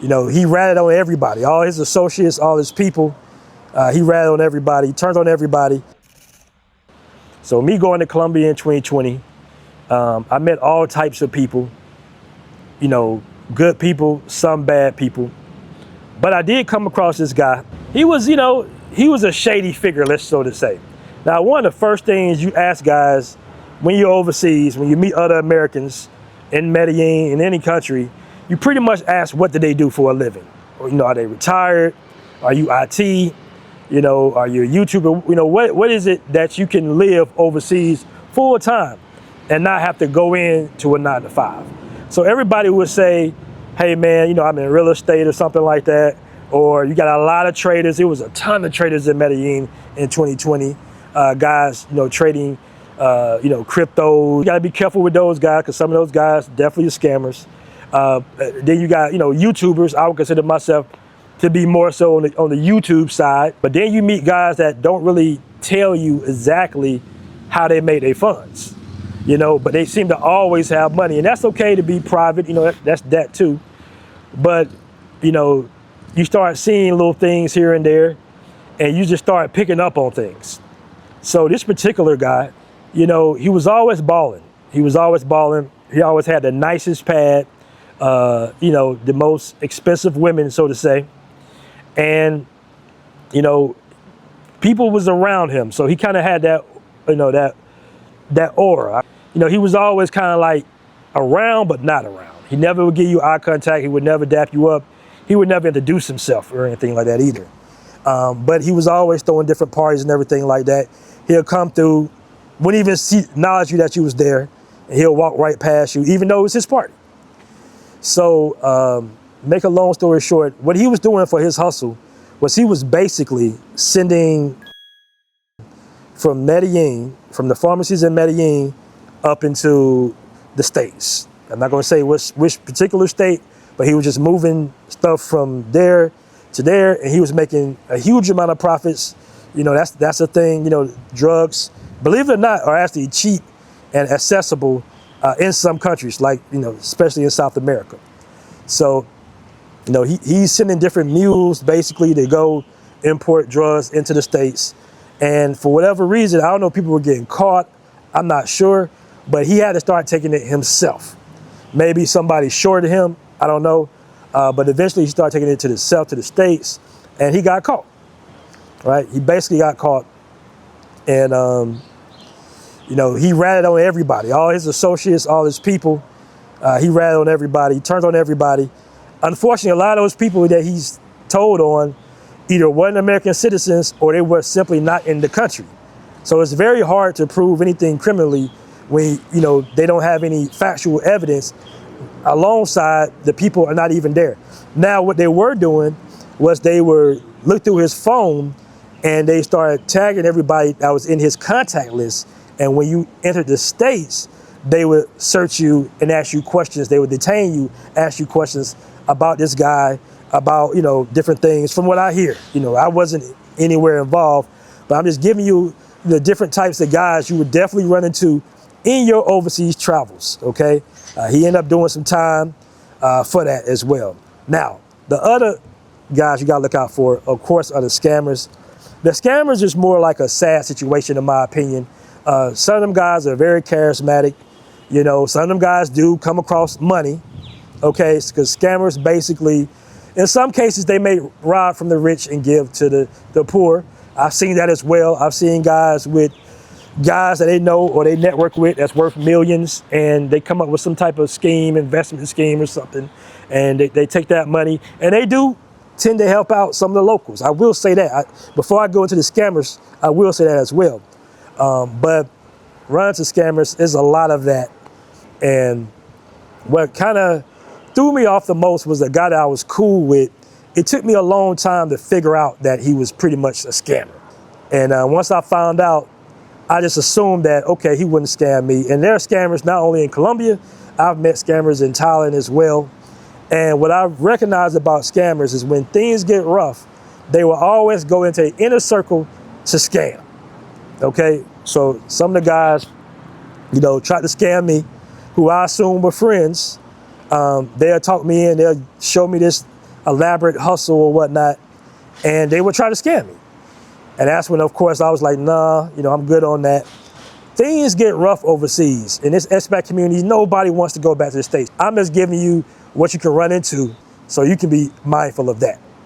You know, he ratted on everybody, all his associates, all his people. He ratted on everybody, he turned on everybody. So me going to Colombia in 2020, I met all types of people, you know, good people, some bad people. But I did come across this guy. He was, you know, he was a shady figure, let's so to say. Now, one of the first things you ask guys when you're overseas, when you meet other Americans in Medellin, in any country, you pretty much ask what do they do for a living? Or, you know, are they retired? Are you IT? You know, are you a YouTuber? You know, what is it that you can live overseas full time and not have to go into a 9 to 5? So everybody would say, hey man, you know, I'm in real estate or something like that. Or you got a lot of traders. There was a ton of traders in Medellin in 2020. Guys, you know, trading, you know, crypto. You gotta be careful with those guys because some of those guys definitely are scammers. Then you got, you know, YouTubers. I would consider myself to be more so on the YouTube side. But then you meet guys that don't really tell you exactly how they made their funds, you know, but they seem to always have money. And that's okay to be private, you know, that's that too. But, you know, you start seeing little things here and there and you just start picking up on things. So this particular guy, you know, he was always balling. He was always balling. He always had the nicest pad, you know, the most expensive women, so to say. And, you know, people was around him. So he kind of had that, you know, that aura. You know, he was always kind of like around, but not around. He never would give you eye contact. He would never dap you up. He would never introduce himself or anything like that either. But he was always throwing different parties and everything like that. He'll come through, wouldn't even acknowledge you that you was there, and he'll walk right past you, even though it was his party. So, make a long story short, what he was doing for his hustle was he was basically sending from Medellin, from the pharmacies in Medellin, up into the States. I'm not gonna say which particular state, but he was just moving stuff from there to there, and he was making a huge amount of profits. You know, that's the thing, you know, drugs, believe it or not, are actually cheap and accessible in some countries, like, you know, especially in South America. So, you know, he's sending different mules basically to go import drugs into the States. And for whatever reason, I don't know if people were getting caught, I'm not sure, but he had to start taking it himself. Maybe somebody shorted him, I don't know. But eventually he started taking it to the States, and he got caught, right? He basically got caught. And, you know, he ratted on everybody, all his associates, all his people. He ratted on everybody, he turned on everybody. Unfortunately, a lot of those people that he's told on either weren't American citizens or they were simply not in the country. So it's very hard to prove anything criminally when, you know, they don't have any factual evidence alongside the people are not even there. Now, what they were doing was they were looked through his phone and they started tagging everybody that was in his contact list. And when you entered the States, they would search you and ask you questions. They would detain you, ask you questions about this guy, about, you know, different things. From what I hear, you know, I wasn't anywhere involved, but I'm just giving you the different types of guys you would definitely run into in your overseas travels, okay? He ended up doing some time for that as well. Now, the other guys you gotta look out for, of course, are the scammers. The scammers is more like a sad situation in my opinion. Some of them guys are very charismatic. You know, some of them guys do come across money, okay? Because scammers basically, in some cases, they may rob from the rich and give to the poor. I've seen that as well. I've seen guys with guys that they know or they network with that's worth millions, and they come up with some type of scheme, investment scheme or something, and they take that money, and they do tend to help out some of the locals. I will say that. Before I go into the scammers, I will say that as well. But running to scammers is a lot of that. And what kind of threw me off the most was a guy that I was cool with. It took me a long time to figure out that he was pretty much a scammer. And once I found out, I just assumed that, okay, he wouldn't scam me. And there are scammers not only in Colombia, I've met scammers in Thailand as well. And what I recognize about scammers is when things get rough, they will always go into an inner circle to scam, okay? So some of the guys, you know, tried to scam me, who I assume were friends. They'll talk me in, they'll show me this elaborate hustle or whatnot, and they would try to scam me. And that's when, of course, I was like, nah, I'm good on that. Things get rough overseas. In this expat community, nobody wants to go back to the States. I'm just giving you what you can run into so you can be mindful of that.